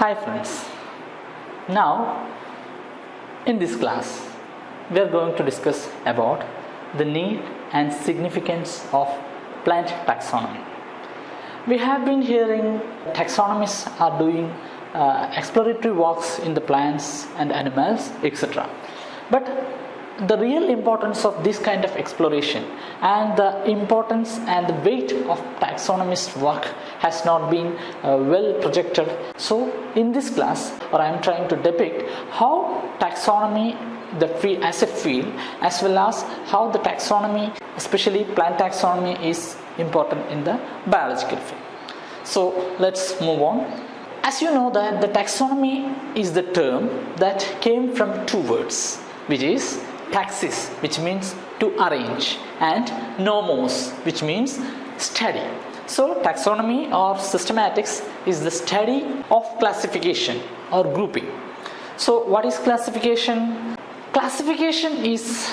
Hi friends, now in this class we are going to discuss about the need and significance of plant taxonomy. We have been hearing taxonomists are doing exploratory works in the plants and animals, etc. But the real importance of this kind of exploration and the importance and the weight of taxonomist work has not been well projected. So in this class, I am trying to depict how taxonomy as a field, as well as how the taxonomy, especially plant taxonomy, is important in the biological field. So let's move on. As you know that the taxonomy is the term that came from two words, which is taxis, which means to arrange, and nomos, which means study. So taxonomy or systematics is the study of classification or grouping. So what is classification? Classification is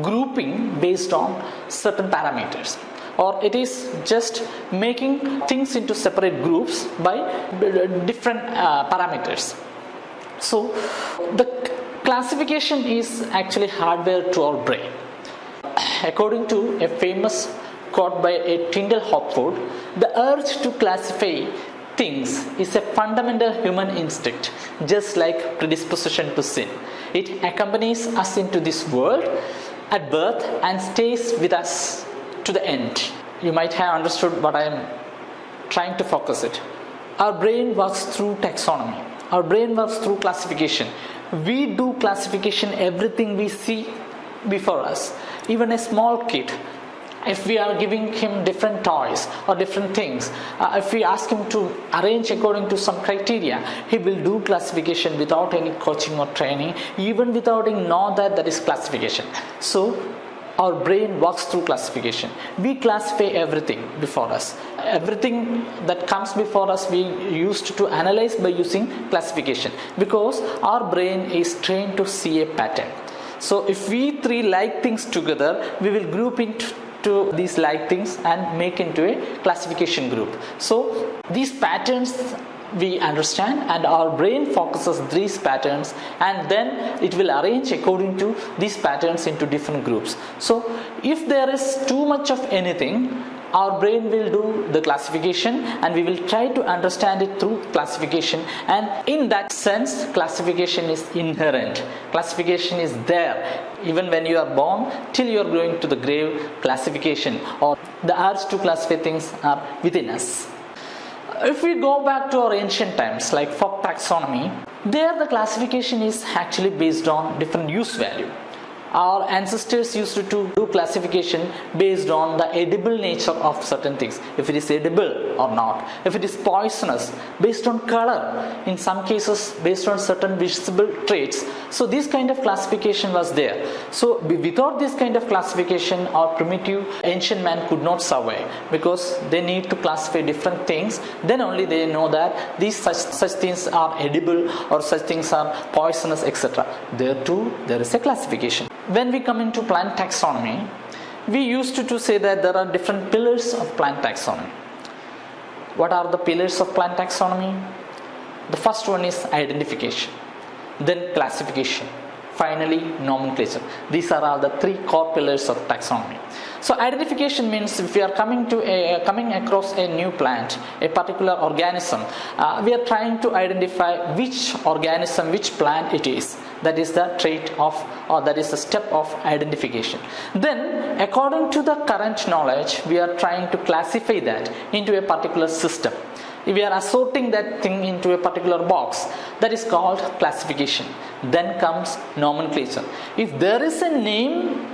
grouping based on certain parameters, or it is just making things into separate groups by different parameters. So the classification is actually hardware to our brain. According to a famous quote by Tyndall Hopwood, the urge to classify things is a fundamental human instinct, just like predisposition to sin. It accompanies us into this world at birth and stays with us to the end. You might have understood what I am trying to focus it. Our brain works through taxonomy. Our brain works through classification. We do classification, everything we see before us. Even a small kid, if we are giving him different toys or different things, if we ask him to arrange according to some criteria, he will do classification without any coaching or training, even without know that is classification. So our brain works through classification. We classify everything before us. Everything that comes before us we used to analyze by using classification, because our brain is trained to see a pattern. So if we three like things together, we will group into these like things and make into a classification group. So these patterns we understand, and our brain focuses these patterns, and then it will arrange according to these patterns into different groups. So if there is too much of anything, our brain will do the classification, and we will try to understand it through classification. And in that sense, classification is inherent. Classification is there. Even when you are born, till you are going to the grave, classification or the urge to classify things are within us. If we go back to our ancient times, like folk taxonomy, there the classification is actually based on different use value. Our ancestors used to do classification based on the edible nature of certain things, if it is edible or not, if it is poisonous, based on color, in some cases based on certain visible traits. So this kind of classification was there. So without this kind of classification, our primitive ancient man could not survive, because they need to classify different things. Then only they know that these such things are edible or such things are poisonous, etc. There too there is a classification. When we come into plant taxonomy, we used to say that there are different pillars of plant taxonomy. What are the pillars of plant taxonomy? The first one is identification, then classification, finally nomenclature. These are all the three core pillars of taxonomy. So identification means if we are coming across a new plant, a particular organism, we are trying to identify which organism, which plant it is. That is the trait of, or that is the step of identification. Then according to the current knowledge, we are trying to classify that into a particular system. If we are assorting that thing into a particular box, that is called classification. Then comes nomenclature. If there is a name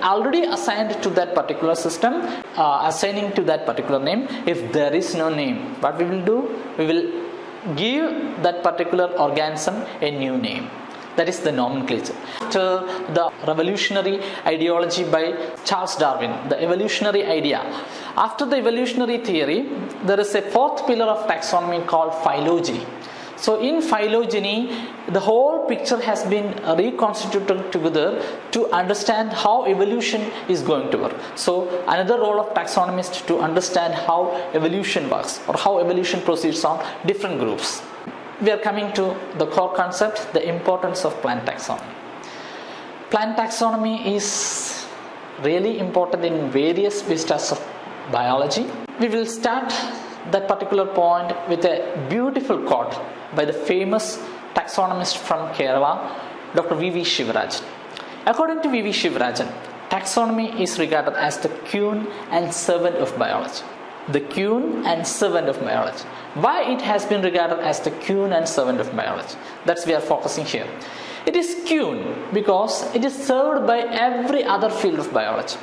already assigned to that particular system, assigning to that particular name. If there is no name, what we will do? We will give that particular organism a new name. That is the nomenclature. After the revolutionary ideology by Charles Darwin, the evolutionary idea. After the evolutionary theory, there is a fourth pillar of taxonomy called phylogeny. So in phylogeny, the whole picture has been reconstituted together to understand how evolution is going to work. So another role of taxonomist is to understand how evolution works or how evolution proceeds on different groups. we are coming to the core concept, the importance of plant taxonomy. Plant taxonomy is really important in various vistas of biology. We will start that particular point with a beautiful quote by the famous taxonomist from Kerala, Dr. V.V. Shivarajan. According to V.V. Shivarajan, taxonomy is regarded as the queen and servant of biology. The queen and servant of biology. Why it has been regarded as the queen and servant of biology? That's we are focusing here. It is queen because it is served by every other field of biology.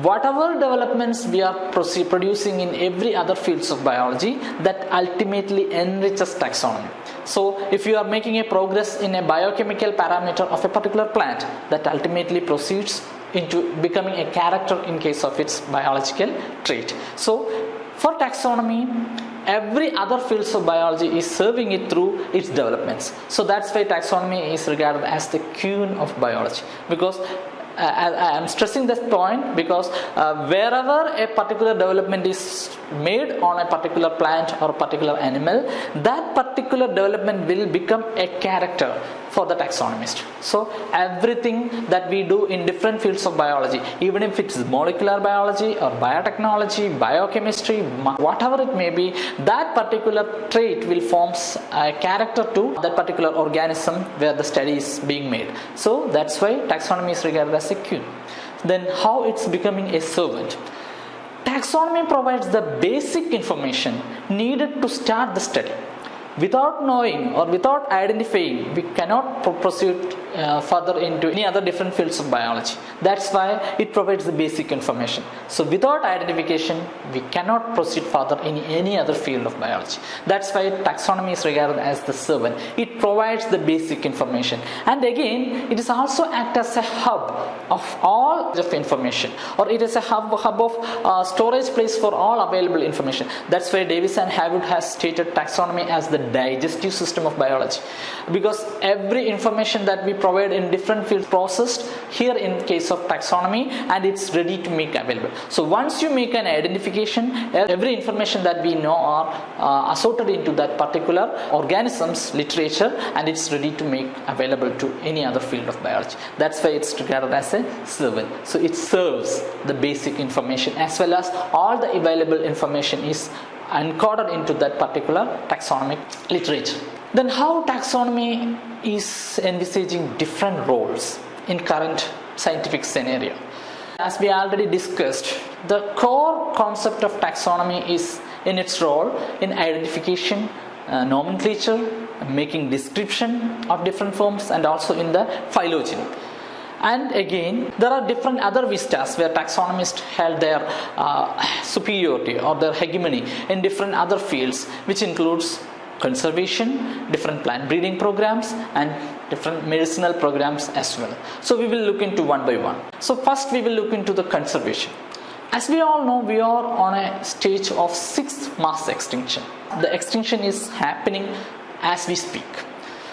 Whatever developments we are producing in every other fields of biology, that ultimately enriches taxonomy. So if you are making a progress in a biochemical parameter of a particular plant, that ultimately proceeds into becoming a character in case of its biological trait. So for taxonomy, every other fields of biology is serving it through its developments. So that's why taxonomy is regarded as the queen of biology, because I am stressing this point because wherever a particular development is made on a particular plant or a particular animal, that particular development will become a character for the taxonomist. So everything that we do in different fields of biology, even if it's molecular biology or biotechnology, biochemistry, whatever it may be, that particular trait will form a character to that particular organism where the study is being made. So that's why taxonomy is regarded as a queen. Then how it's becoming a servant? Taxonomy provides the basic information needed to start the study. Without knowing or without identifying, we cannot proceed further into any other different fields of biology. That's why it provides the basic information. So without identification, we cannot proceed further in any other field of biology. That's why taxonomy is regarded as the servant. It provides the basic information. And again, it is also act as a hub of all of information, or it is a hub of storage place for all available information. That's why Davis and Haywood has stated taxonomy as the digestive system of biology, because every information that we provide in different fields processed here in case of taxonomy, and it's ready to make available. So once you make an identification, every information that we know are assorted into that particular organism's literature, and it's ready to make available to any other field of biology. That's why it's regarded as a servant. So it serves the basic information as well as all the available information is encoded into that particular taxonomic literature. Then how taxonomy is envisaging different roles in current scientific scenario? As we already discussed, the core concept of taxonomy is in its role in identification, nomenclature, making description of different forms, and also in the phylogeny. And again, there are different other vistas where taxonomists held their superiority or their hegemony in different other fields, which includes conservation, different plant breeding programs, and different medicinal programs as well. So we will look into one by one. So first we will look into the conservation. As we all know, we are on a stage of sixth mass extinction. The extinction is happening as we speak.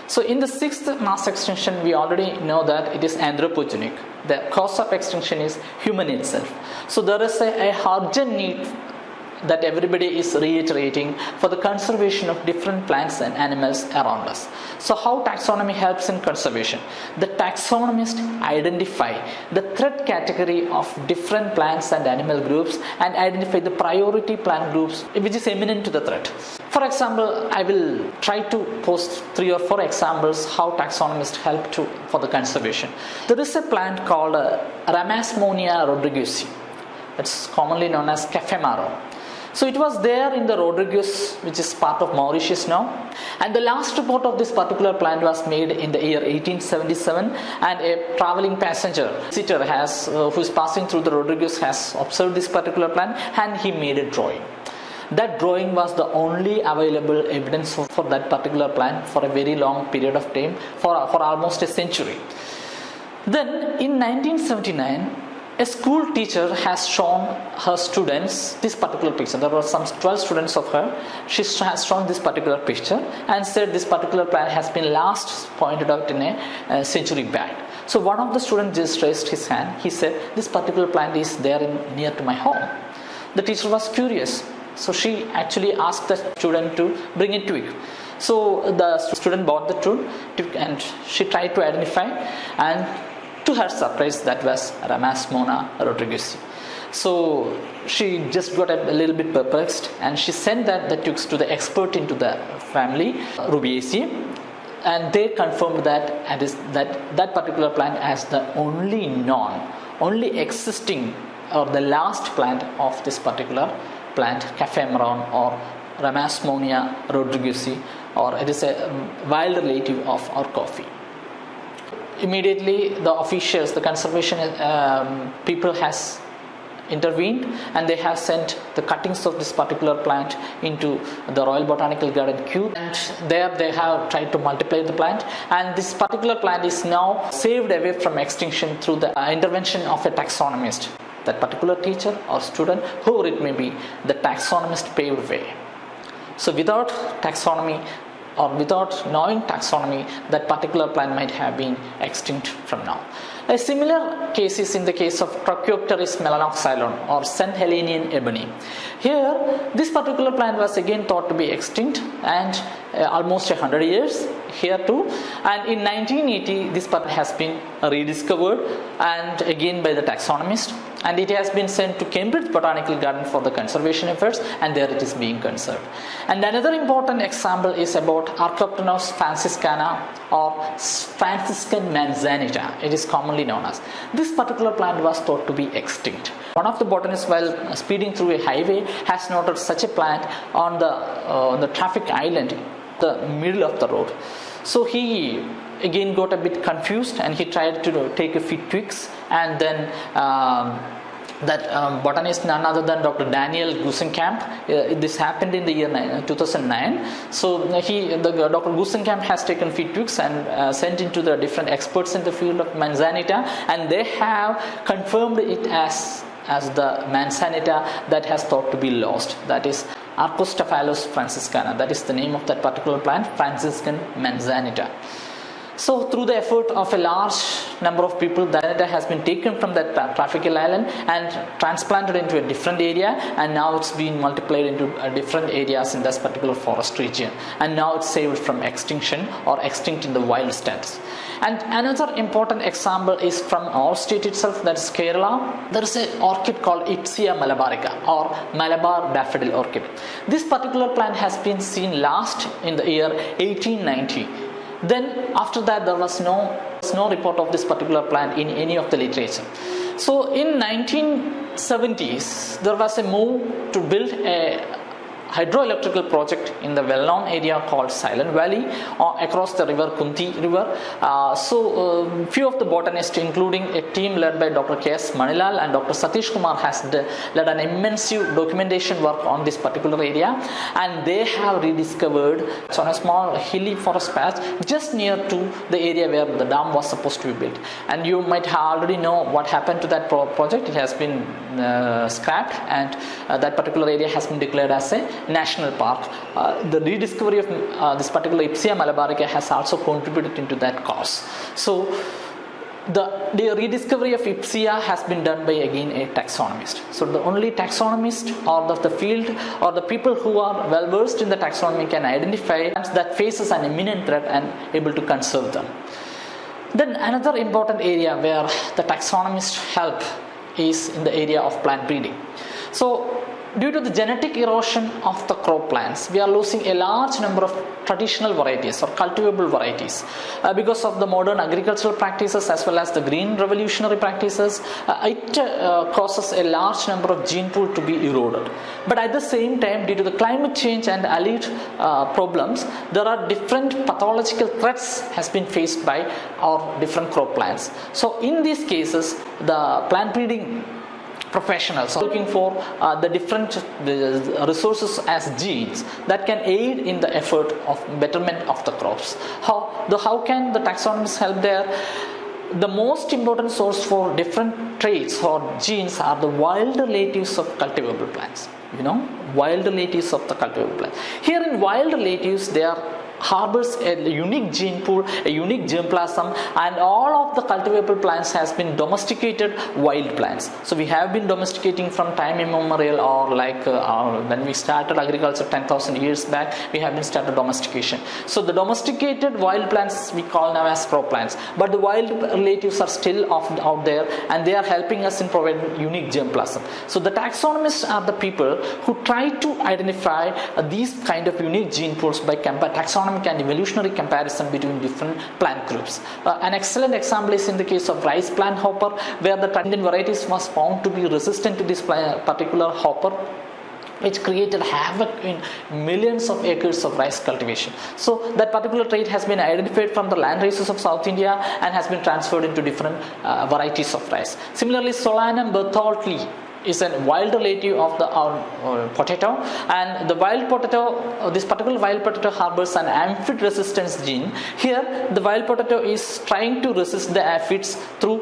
So in the sixth mass extinction, we already know that it is anthropogenic. The cause of extinction is human itself. So there is a urgent need that everybody is reiterating for the conservation of different plants and animals around us. So how taxonomy helps in conservation? The taxonomists identify the threat category of different plants and animal groups and identify the priority plant groups which is eminent to the threat. For example, I will try to post 3 or 4 examples how taxonomists help for the conservation. There is a plant called Ramasmonia rodriguesi. It's commonly known as cafe marron. So it was there in the Rodriguez, which is part of Mauritius now. And the last report of this particular plant was made in the year 1877. And a traveling passenger visitor who is passing through the Rodriguez has observed this particular plant, and he made a drawing. That drawing was the only available evidence for that particular plant for a very long period of time, for almost a century. Then in 1979, a school teacher has shown her students this particular picture. There were some 12 students of her. She has shown this particular picture and said this particular plant has been last pointed out in a century back. So one of the students just raised his hand. He said, this particular plant is there near to my home. The teacher was curious. So she actually asked the student to bring it to it. So the student bought the tool and she tried to identify, and to her surprise, that was Ramasmona rodriguesi. So she just got a little bit perplexed, and she sent the tubes to the expert into the family, Rubiaceae, and they confirmed that particular plant as the only existing or the last plant of this particular plant, Caffemeron or Ramasmonia rodriguesi, or it is a wild relative of our coffee. Immediately the officials, the conservation people has intervened, and they have sent the cuttings of this particular plant into the Royal Botanical Garden cube, and there they have tried to multiply the plant, and this particular plant is now saved away from extinction through the intervention of a taxonomist. That particular teacher or student, whoever it may be, the taxonomist paved way. So without taxonomy, or without knowing taxonomy, that particular plant might have been extinct from now. A similar case is in the case of Trachyopteris melanoxylon or St. Helenian ebony. Here, this particular plant was again thought to be extinct, and almost 100 years here too. And in 1980, this plant has been rediscovered, and again by the taxonomist, and it has been sent to Cambridge Botanical Garden for the conservation efforts, and there it is being conserved. And another important example is about Archopteros franciscana or Franciscan manzanita. It is commonly known as. This particular plant was thought to be extinct. One of the botanists, while speeding through a highway, has noted such a plant on the traffic island, the middle of the road. So he again got a bit confused, and he tried to take a few twigs, and then that botanist, none other than Dr. Daniel Gusenkamp. This happened in the year 2009. So Dr. Gusenkamp has taken few twigs and sent into the different experts in the field of manzanita, and they have confirmed it as the manzanita that has thought to be lost. That is Archostaphylos franciscana. That is the name of that particular plant, Franciscan manzanita. So through the effort of a large number of people, the manzanita has been taken from that traffical island and transplanted into a different area, and now it's been multiplied into different areas in this particular forest region, and now it's saved from extinction or extinct in the wild status. And another important example is from our state itself, that is Kerala. There is an orchid called Ipsia malabarica or Malabar daffodil orchid. This particular plant has been seen last in the year 1890. Then after that there was no report of this particular plant in any of the literature. So in 1970s there was a move to build a hydroelectrical project in the well-known area called Silent Valley across the river Kunti river. So few of the botanists, including a team led by Dr. K.S. Manilal and Dr. Satish Kumar, has led an immense documentation work on this particular area, and they have rediscovered it's on a small hilly forest patch just near to the area where the dam was supposed to be built. And you might already know what happened to that project. It has been scrapped, and that particular area has been declared as a national park. The rediscovery of this particular Ipsia malabarica has also contributed into that cause. So the rediscovery of Ipsia has been done by again a taxonomist. So the only taxonomist or the field or the people who are well versed in the taxonomy can identify plants that faces an imminent threat and able to conserve them. Then another important area where the taxonomists help is in the area of plant breeding. So due to the genetic erosion of the crop plants, we are losing a large number of traditional varieties or cultivable varieties because of the modern agricultural practices as well as the green revolutionary practices. It causes a large number of gene pool to be eroded. But at the same time, due to the climate change and allied problems, there are different pathological threats has been faced by our different crop plants. So in these cases, the plant breeding professionals are looking for the different resources as genes that can aid in the effort of betterment of the crops. How can the taxonomists help there? The most important source for different traits or genes are the wild relatives of cultivable plants. Wild relatives of the cultivable plants. Here in wild relatives, they are harbors a unique gene pool, a unique germplasm, and all of the cultivable plants has been domesticated wild plants. So we have been domesticating from time immemorial, or like when we started agriculture 10,000 years back, we have been started domestication. So the domesticated wild plants we call now as crop plants, but the wild relatives are still out there, and they are helping us in providing unique germplasm. So the taxonomists are the people who try to identify these kind of unique gene pools by taxonomic and evolutionary comparison between different plant groups. An excellent example is in the case of rice plant hopper, where the Indian varieties was found to be resistant to this particular hopper, which created havoc in millions of acres of rice cultivation. So that particular trait has been identified from the land races of South India and has been transferred into different varieties of rice. Similarly, Solanum bertholdt is a wild relative of the potato, and the wild potato, this particular wild potato harbors an aphid resistance gene. Here the wild potato is trying to resist the aphids through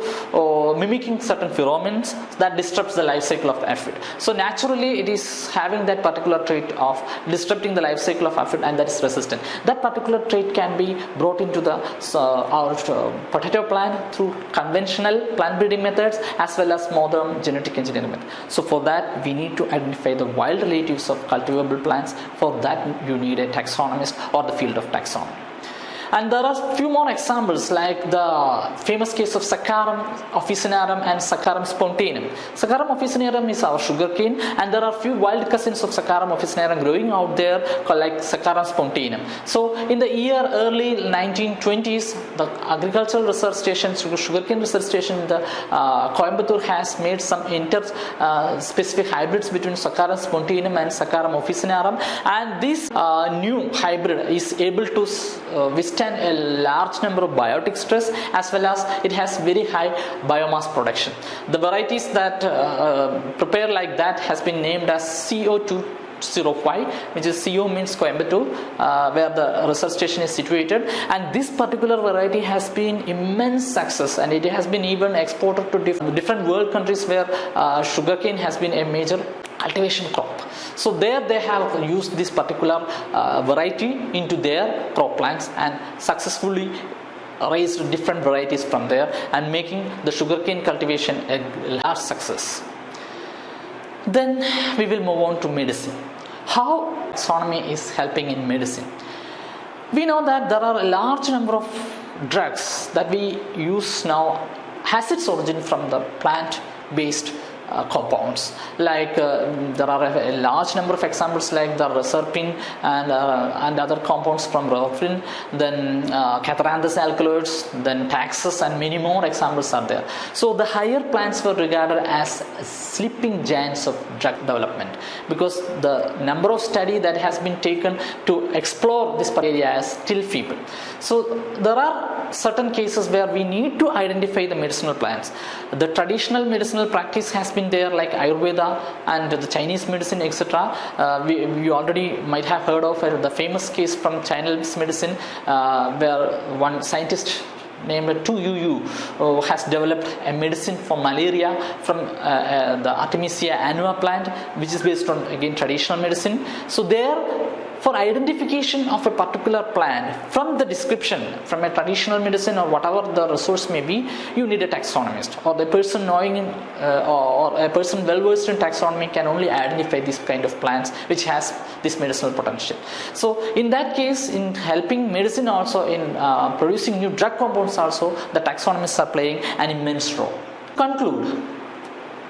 mimicking certain pheromones that disrupts the life cycle of the aphid. So naturally it is having that particular trait of disrupting the life cycle of aphid, and that is resistant. That particular trait can be brought into the our potato plant through conventional plant breeding methods as well as modern genetic engineering methods. So for that we need to identify the wild relatives of cultivable plants. For that you need a taxonomist or the field of taxonomy. And there are few more examples, like the famous case of Saccharum officinarum and Saccharum spontaneum. Saccharum officinarum is our sugarcane, and there are few wild cousins of Saccharum officinarum growing out there called like Saccharum spontaneum. So in the early 1920s, the agricultural research station, sugarcane research station in the Coimbatore has made some specific hybrids between Saccharum spontaneum and Saccharum officinarum, and this new hybrid is able to withstand a large number of biotic stress, as well as it has very high biomass production. The varieties that prepare like that has been named as CO205, which is CO means Coimbatore, where the research station is situated, and this particular variety has been immense success, and it has been even exported to different world countries where sugarcane has been a major cultivation crop. So there they have used this particular variety into their crop plants and successfully raised different varieties from there, and making the sugarcane cultivation a large success. Then we will move on to medicine. How taxonomy is helping in medicine? We know that there are a large number of drugs that we use now has its origin from the plant-based compounds. Like there are a large number of examples like the reserpine and other compounds from rhodopsin, then catharanthus alkaloids, then taxus, and many more examples are there. So the higher plants were regarded as sleeping giants of drug development, because the number of study that has been taken to explore this area is still feeble. So there are certain cases where we need to identify the medicinal plants. The traditional medicinal practice has been there, like Ayurveda and the Chinese medicine, etc. We already might have heard of the famous case from Chinese medicine, where one scientist named Tu Yu has developed a medicine for malaria from the Artemisia annua plant, which is based on again traditional medicine. So there, for identification of a particular plant from the description from a traditional medicine or whatever the resource may be, you need a taxonomist, or the person knowing or a person well versed in taxonomy can only identify this kind of plants which has this medicinal potential. So in that case, in helping medicine also in producing new drug compounds also, the taxonomists are playing an immense role. To conclude,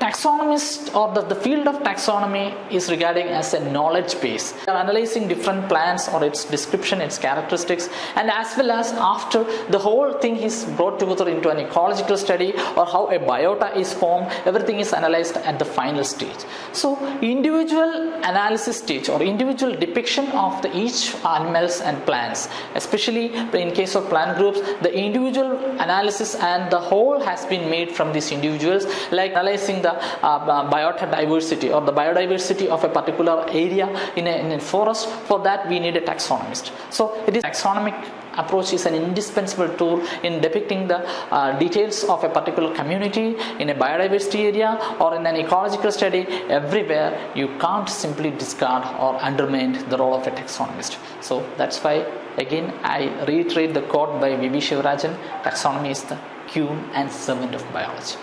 taxonomist or the field of taxonomy is regarding as a knowledge base. They are analyzing different plants or its description, its characteristics, and as well as after the whole thing is brought together into an ecological study or how a biota is formed, everything is analyzed at the final stage. So individual analysis stage or individual depiction of the each animals and plants, especially in case of plant groups, the individual analysis and the whole has been made from these individuals, like analyzing the biota diversity or the biodiversity of a particular area in a forest. For that we need a taxonomist. So it is taxonomic approach is an indispensable tool in depicting the details of a particular community in a biodiversity area or in an ecological study. Everywhere you can't simply discard or undermine the role of a taxonomist. So that's why again I reiterate the quote by V.B. Shivarajan: taxonomy is the queen and servant of biology.